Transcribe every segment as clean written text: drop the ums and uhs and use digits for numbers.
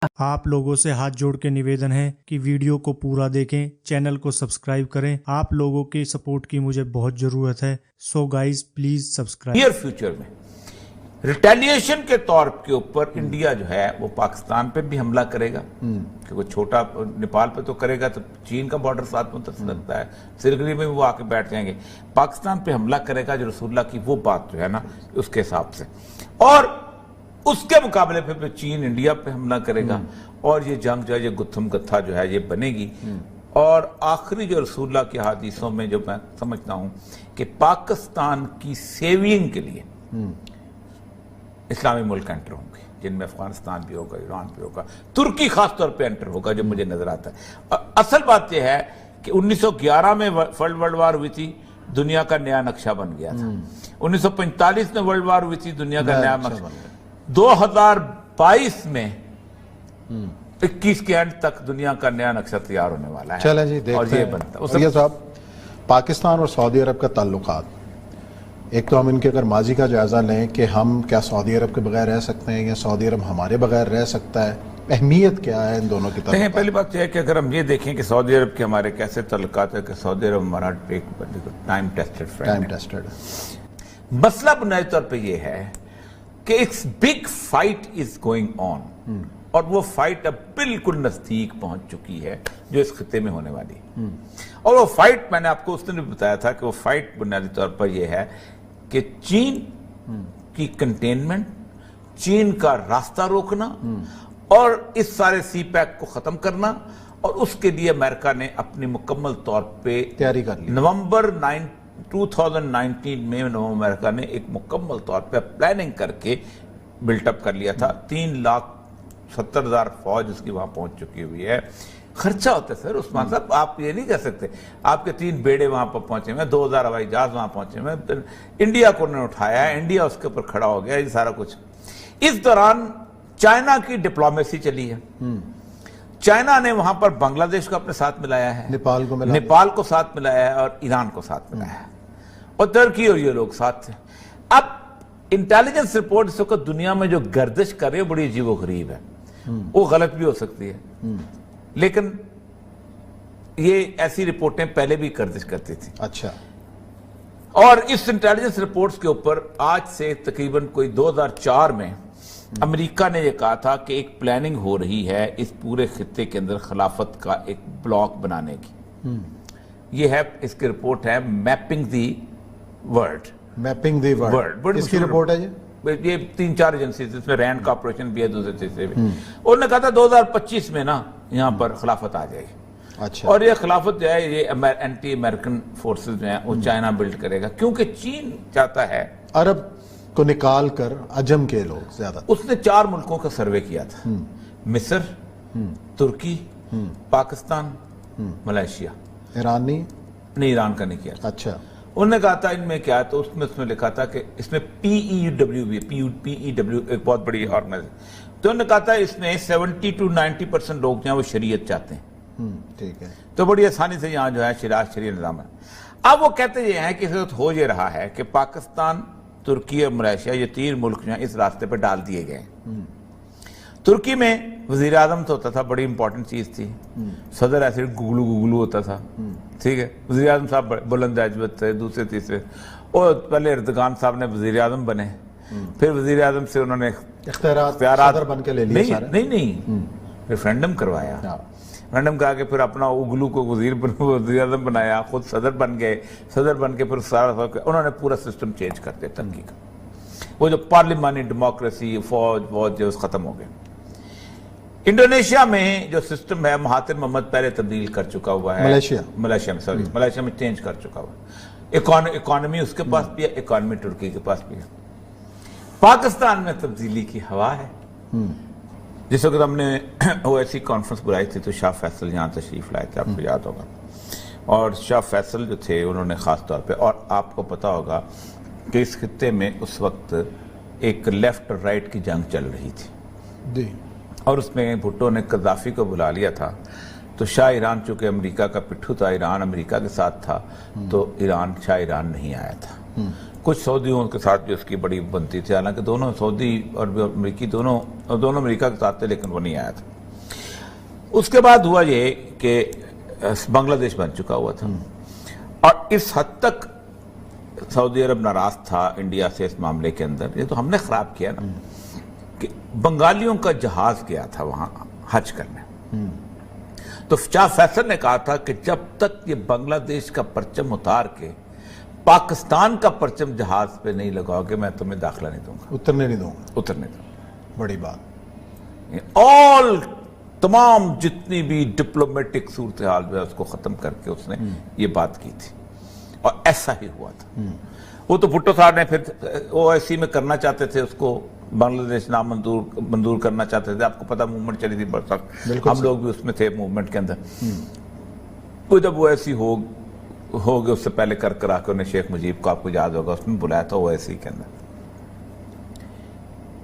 आप लोगों से हाथ जोड़ के निवेदन है कि वीडियो को पूरा देखें, चैनल को सब्सक्राइब करें। आप लोगों के सपोर्ट की मुझे बहुत जरूरत है। So guys please subscribe. Near future में रिटेलिएशन के तौर के ऊपर इंडिया जो है वो पाकिस्तान पे भी हमला करेगा, क्योंकि छोटा नेपाल पे तो करेगा तो चीन का बॉर्डर साथ में तो लगता है, सिलगुड़ी में वो आके बैठ जाएंगे। पाकिस्तान पे हमला करेगा जो रसूलुल्लाह की वो बात जो है ना उसके हिसाब से, और उसके मुकाबले पे चीन इंडिया पे हमला करेगा और ये जंग जो है ये गुत्थम गत्था जो है ये बनेगी। और आखिरी जो रसूलुल्लाह के हदीसों में जो मैं समझता हूं कि पाकिस्तान की सेविंग के लिए इस्लामी मुल्क एंटर होंगे, जिनमें अफगानिस्तान भी होगा, ईरान भी होगा, तुर्की खासतौर पे एंटर होगा जो मुझे नजर आता है। असल बात यह है कि 1911 में वर्ल्ड वार हुई थी, दुनिया का नया नक्शा बन गया था। 1945 में वर्ल्ड वार हुई थी, दुनिया का नया नक्शा बन गया। 2022 में 21 के एंड तक दुनिया का नया नक्शा तैयार होने वाला है। चलें जी, देखते और ये हैं। बनता और ये साहब, पाकिस्तान और सऊदी अरब का ताल्लुकात, एक तो हम इनके अगर माजी का जायजा लें कि हम क्या सऊदी अरब के बगैर रह सकते हैं या सऊदी अरब हमारे बगैर रह सकता है, अहमियत क्या है इन दोनों की? देखिए, पहली बात यह है कि अगर हम ये देखें कि सऊदी अरब के हमारे कैसे ताल्लुकात है, कि सऊदी अरब हमारा एक टाइम टेस्टेड फ्रेंड है। मसला बुनियादी तौर पर यह है कि एक big fight is going on, और वो फाइट अब बिल्कुल नजदीक पहुंच चुकी है जो इस खिते में होने वाली है। और वो फाइट मैंने आपको उस दिन भी बताया था कि वो फाइट बुनियादी तौर पर यह है कि चीन की कंटेनमेंट, चीन का रास्ता रोकना और इस सारे सी पैक को खत्म करना, और उसके लिए अमेरिका ने अपनी मुकम्मल तौर पे तैयारी कर ली। नवंबर 2019 में अमेरिका ने एक मुकम्मल तौर पे प्लानिंग करके बिल्टअप कर लिया था। 3,70,000 फौज उसकी वहां पहुंच चुकी हुई है। खर्चा होता है सर उस्मान साहब, आप ये नहीं कह सकते। आपके 3 बेड़े वहां पर पहुंचे हुए, 2000 हवाई जहाज वहां पहुंचे हुए, इंडिया को उन्होंने उठाया है, इंडिया उसके ऊपर खड़ा हो गया, ये सारा कुछ। इस दौरान चाइना की डिप्लोमेसी चली है। चाइना ने वहां पर बांग्लादेश को अपने साथ मिलाया है, नेपाल को साथ मिलाया है, और ईरान को साथ मिलाया है, और तुर्की और ये लोग साथ थे। अब इंटेलिजेंस रिपोर्ट इस वक्त दुनिया में जो गर्दिश कर रही है बड़ी अजीबोगरीब है, वो गलत भी हो सकती है, लेकिन ये ऐसी रिपोर्टें पहले भी गर्दिश करती थी। अच्छा। और इस इंटेलिजेंस रिपोर्ट्स के ऊपर आज से तकरीबन कोई 2004 में अमेरिका ने यह कहा था कि एक प्लानिंग हो रही है इस पूरे खित्ते के अंदर खिलाफत का एक ब्लॉक बनाने की। ये है, इसकी रिपोर्ट है mapping the world. Mapping the world इसकी रिपोर्ट है ये 3-4 एजेंसी, इसमें रैंड कॉर्पोरेशन भी है, दूसरे तीसरे भी। उन्होंने कहा था 2025 में ना यहाँ पर खिलाफत आ जाएगी। अच्छा। और ये खिलाफत जो है ये एंटी अमेरिकन फोर्सेस जो है वो चाइना बिल्ड करेगा, क्योंकि चीन चाहता है अरब को निकाल कर अजम के लोग ज्यादा। उसने 4 मुल्कों का सर्वे किया था, मिस्र, तुर्की, पाकिस्तान, मलेशिया। ईरान नहीं, ईरान का नहीं किया। अच्छा। उन्होंने कहा था इनमें क्या, तो उसमें लिखा था कि इसमें PEW भी, PEW एक बहुत बड़ी ऑर्गेनाइजेशन, तो उन्होंने कहा था इसमें 70 to 90% लोग जो हैं वो शरीयत चाहते हैं। ठीक है। तो बड़ी आसानी से यहाँ जो है शरीय निज़ाम है। अब वो कहते ये हैं कि इस वक्त हो ये रहा है कि पाकिस्तान, तुर्की और मलेशिया, ये 3 मुल्क जो हैं इस रास्ते पर डाल दिए गए। तुर्की में वजीर आजम तो होता था, बड़ी इंपॉर्टेंट चीज थी। सदर ऐसे गुगलू गुगलू होता था, ठीक है। वजीर आजम साहब बुलंद अजमत थे, दूसरे तीसरे, और पहले एर्दोगान साहब ने वजीर आजम बने, फिर वजीर आजम से उन्होंने इख्तियारात बन के ले लिए। नहीं, रेफरेंडम करवाया, रेफरेंडम करा के फिर अपना उगलू को वजीर आजम बनाया, खुद सदर बन गए, सदर बन के फिर सारा उन्होंने पूरा सिस्टम चेंज कर दिया तुर्की का। वो जो पार्लिमानी डेमोक्रेसी, फौज जो खत्म हो गया। इंडोनेशिया में जो सिस्टम है महातिर मोहम्मद पहले तब्दील कर चुका हुआ है, मलेशिया में चेंज कर चुका हुआ है। इकोनॉमी उसके पास भी है, इकोनॉमी तुर्की के पास भी है। पाकिस्तान में तब्दीली की हवा है। जिस वक्त हमने OIC कॉन्फ्रेंस बुलाई थी तो शाह फैसल यहाँ तशरीफ लाए थे, आपको याद होगा। और शाह फैसल जो थे उन्होंने खास तौर पे, और आपको पता होगा कि इस खित्ते में उस वक्त एक लेफ्ट और राइट की जंग चल रही थी, और उसमें भुट्टो ने कद्दाफी को बुला लिया था। तो शाह ईरान, चूंकि अमेरिका का पिट्ठू था, ईरान अमेरिका के साथ था, तो ईरान शाह ईरान नहीं आया था। कुछ सऊदियों के साथ भी उसकी बड़ी बनती थी, हालांकि दोनों सऊदी और अमेरिकी दोनों अमेरिका के साथ थे, लेकिन वो नहीं आया था। उसके बाद हुआ ये कि बांग्लादेश बन चुका हुआ था और इस हद तक सऊदी अरब नाराज था इंडिया से इस मामले के अंदर, ये तो हमने खराब किया ना, कि बंगालियों का जहाज गया था वहां हज करने। तो शाह फैसल ने कहा था कि जब तक ये बांग्लादेश का परचम उतार के पाकिस्तान का परचम जहाज पे नहीं लगाओगे मैं तुम्हें दाखिला नहीं दूंगा, उतरने नहीं दूंगा। बड़ी बात। ऑल तमाम जितनी भी डिप्लोमेटिक सूरत हाल जो है उसको खत्म करके उसने ये बात की थी और ऐसा ही हुआ था। वो तो भुट्टो साहब ने फिर ओआईसी में करना चाहते थे, उसको बांग्लादेश नाम मंजूर करना चाहते थे। आपको पता मूवमेंट चली थी बरसक, हम लोग भी उसमें थे मूवमेंट के अंदर। वो जब ओआईसी हो गए उससे पहले कर आकर उन्हें शेख मुजीब को, आपको याद होगा, उसमें बुलाया था ओआईसी के अंदर।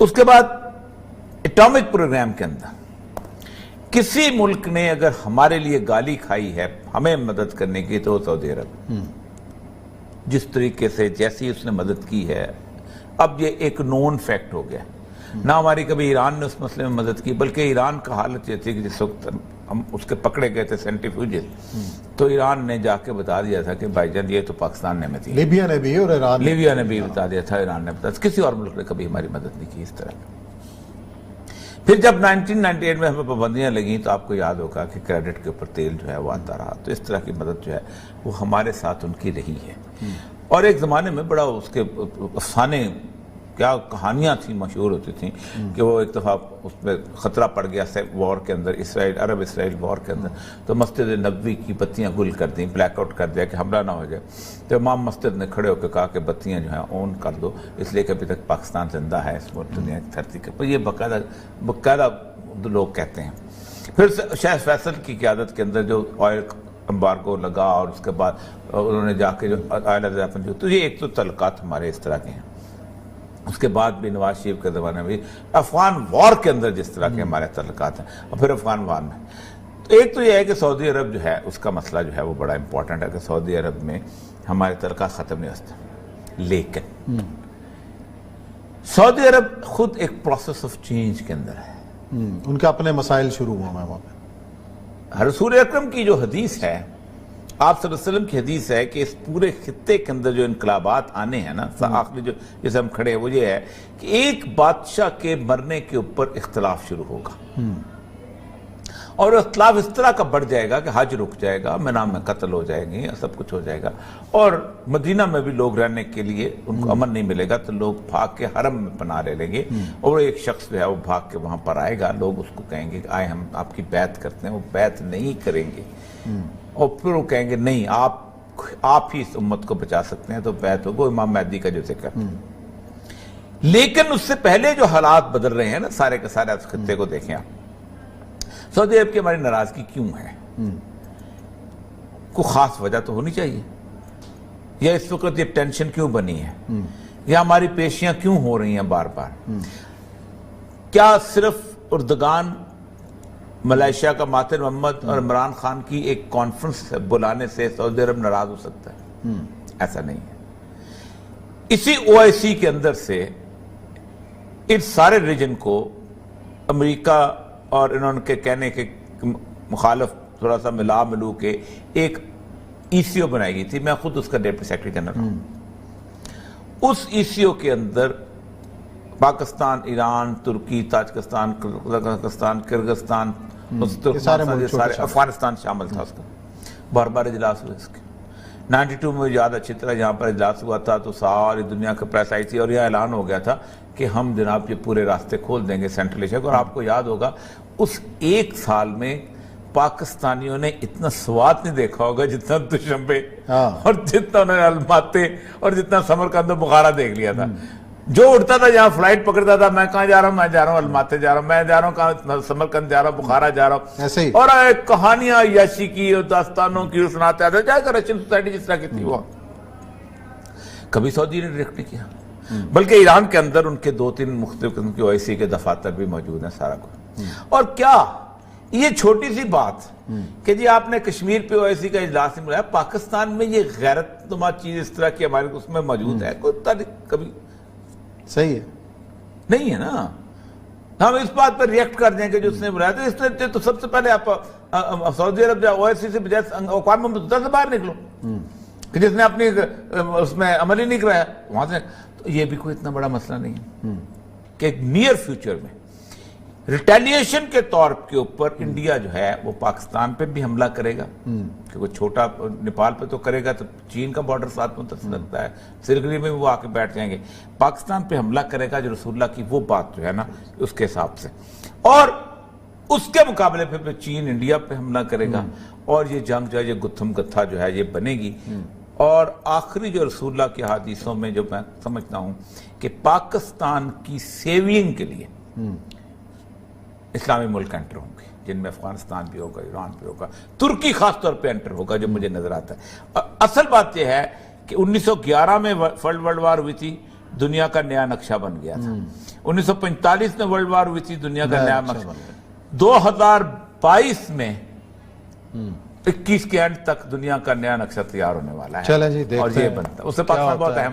उसके बाद एटॉमिक प्रोग्राम के अंदर किसी मुल्क ने अगर हमारे लिए गाली खाई है हमें मदद करने की तो सऊदी अरब, जिस तरीके से जैसी उसने मदद की है, अब ये एक नोन फैक्ट हो गया। ना हमारी कभी ईरान ने उस मसले में मदद की, बल्कि ईरान का हालत ये थी कि जिस वक्त हम उसके पकड़े गए थे सेंट्रीफ्यूजेस, तो ईरान ने जाके बता दिया था कि भाईजान ये तो पाकिस्तान ने मदद, लीबिया ने भी और ईरान, लीबिया ने भी बता दिया था, ईरान ने बता, किसी और मुल्क ने कभी हमारी मदद नहीं की इस तरह। फिर जब 1998 में हमें पाबंदियां लगी तो आपको याद होगा कि क्रेडिट के ऊपर तेल जो है वो आता रहा, तो इस तरह की मदद जो है वो हमारे साथ उनकी रही है। और एक ज़माने में बड़ा उसके अफसाने, क्या कहानियां थी, मशहूर होती थी कि वो एक दफ़ा उसमें ख़तरा पड़ गया वॉर के अंदर, अरब इसराइल वॉर के अंदर, तो मस्जिद नबवी की बत्तियां गुल कर दी, ब्लैकआउट कर दिया कि हमला ना हो जाए। तो इमाम मस्जिद ने खड़े होकर कहा कि बत्तियां जो है ऑन कर दो, इसलिए कि अभी तक पाकिस्तान जिंदा है इस दुनिया की धरती के पर। ये बाकायदा लोग कहते हैं। फिर शाह फैसल की क़यादत के अंदर जो ऑयल एम्बार्गो लगा और उसके बाद उन्होंने जाके जो ऑयल, तो ये एक तो तल्लुकात हमारे इस तरह के हैं। उसके बाद भी नवाज शरीफ के ज़माने में भी अफगान वॉर के अंदर जिस तरह के हमारे तल्लुकात हैं, और फिर अफगान वॉर में, तो एक तो यह है कि सऊदी अरब जो है उसका मसला जो है वो बड़ा इंपॉर्टेंट है कि सऊदी अरब में हमारे तल्लुकात ख़त्म नहीं होते। लेकिन सऊदी अरब खुद एक प्रोसेस ऑफ चेंज के अंदर है, उनके अपने मसाइल शुरू हुए हैं वहाँ पे। रसूल अकरम की जो हदीस है, आप सल्लल्लाहु अलैहि वसल्लम की हदीस है कि इस पूरे खित्ते के अंदर जो इनकलाबात आने हैं ना, आखिरी जो जैसे हम खड़े हैं वो ये है कि एक बादशाह के मरने के ऊपर इख्तलाफ शुरू होगा और इख्तलाफ इस तरह का बढ़ जाएगा कि हज रुक जाएगा, मिना में कत्ल हो जाएंगे, सब कुछ हो जाएगा, और मदीना में भी लोग रहने के लिए उनको अमन नहीं मिलेगा, तो लोग भाग के हरम में पनाह ले लेंगे और एक शख्स जो है वो भाग के वहां पर आएगा, लोग उसको कहेंगे कि आए हम आपकी बैत करते हैं, वो बैत नहीं करेंगे और फिर वो कहेंगे नहीं आप ही इस उम्मत को बचा सकते हैं, तो बैत होगा इमाम महदी का जो जिक्र। लेकिन उससे पहले जो हालात बदल रहे हैं ना सारे के सारे, उस खत्ते को देखें आप, सऊदी अरब की हमारी नाराजगी क्यों है? कोई खास वजह तो होनी चाहिए, या इस वक्त ये टेंशन क्यों बनी है, या हमारी पेशियां क्यों हो रही हैं बार बार? क्या सिर्फ उर्दगान, मलेशिया का मातिर मोहम्मद और इमरान खान की एक कॉन्फ्रेंस बुलाने से सऊदी अरब नाराज हो सकता है? ऐसा नहीं है। इसी ओआईसी के अंदर से इस सारे रीजन को अमेरिका और इन्होंने कहने के मुखालिफ थोड़ा सा मिलू के एक ईसीओ बनाई गई थी, मैं खुद उसका डिप्टी सेक्रेटरी जनरल हूं। उस ईसीओ के अंदर पाकिस्तान, ईरान, तुर्की, ताजिकिस्तान, कजाकिस्तान, किर्गिस्तान, सारे अफगानिस्तान शामिल था। उसका बार बार इजलास हुए इसके। 92 में याद अच्छी तरह यहाँ पर इजलास हुआ था तो सारी दुनिया की प्रेस आई थी और यह ऐलान हो गया था कि हम जनाब ये पूरे रास्ते खोल देंगे सेंट्रल एशिया को। और आपको याद होगा उस एक साल में पाकिस्तानियों ने इतना स्वाद नहीं देखा होगा जितना दुशंबे और जितना उन्होंने अलमाते और जितना समरकंद बुखारा देख लिया था। जो उठता था जहां फ्लाइट पकड़ता था, मैं कहां जा रहा हूं, मैं जा रहा हूं अलमाते जा रहा हूं, मैं जा रहा हूं कहां, समरकंद जा रहा हूं, बुखारा जा रहा हूं, ऐसे ही। और कहानियां याशी की और दास्तानों की सुनाते आते, जाकर रशियन सोसाइटी जिस तरह की थी वो कभी सऊदी ने डायरेक्ट नहीं किया। बल्कि ईरान के अंदर उनके 2-3 मुख्तलिफ किस्म की ओआईसी के दफातर भी मौजूद हैं सारा कुछ। और क्या ये छोटी सी बात कि जी आपने कश्मीर पे ओआईसी का इजलास नहीं बुलाया, पाकिस्तान में ये गैरतनुमा चीज इस तरह की हमारे उसमें मौजूद है, कोई कभी सही है नहीं है ना। हम इस बात पर रिएक्ट कर देंगे जो उसने बुलाया, तो इसने तो सबसे पहले आप सऊदी अरब ओआईसी से बजाय अक़वाम मुत्तहिदा से बाहर निकलो, कि जिसने अपनी उसमें अमल ही नहीं कराया वहां से। तो ये भी कोई इतना बड़ा मसला नहीं है कि नियर फ्यूचर में रिटेलिएशन के तौर के ऊपर इंडिया जो है वो पाकिस्तान पे भी हमला करेगा, क्योंकि छोटा नेपाल पे तो करेगा तो चीन का बॉर्डर साथ में लगता है, सिरगरी में वो आके बैठ जाएंगे, पाकिस्तान पे हमला करेगा जो रसूलुल्लाह की वो बात जो है ना उसके हिसाब से, और उसके मुकाबले पे चीन इंडिया पे हमला करेगा, और ये जंग जो है ये गुत्थम गत्था जो है ये बनेगी। और आखिरी जो रसूलुल्लाह के हदीसों में जो मैं समझता हूं कि पाकिस्तान की सेविंग के लिए इस्लामी मुल्क एंटर होंगे, जिनमें अफगानिस्तान भी होगा, ईरान भी होगा, तुर्की खासतौर पे एंटर होगा, जो मुझे नजर आता है। असल बात यह है कि 1911 में वर्ल्ड वार हुई थी, दुनिया का नया नक्शा बन गया था। 1945 में वर्ल्ड वार हुई थी, दुनिया का नया नक्शा 2022 में 21 के एंड तक दुनिया का नया नक्शा तैयार होने वाला है। चलें जी, देखते और ये हैं बनता है, उससे पाकिस्तान बहुत अहम होगा।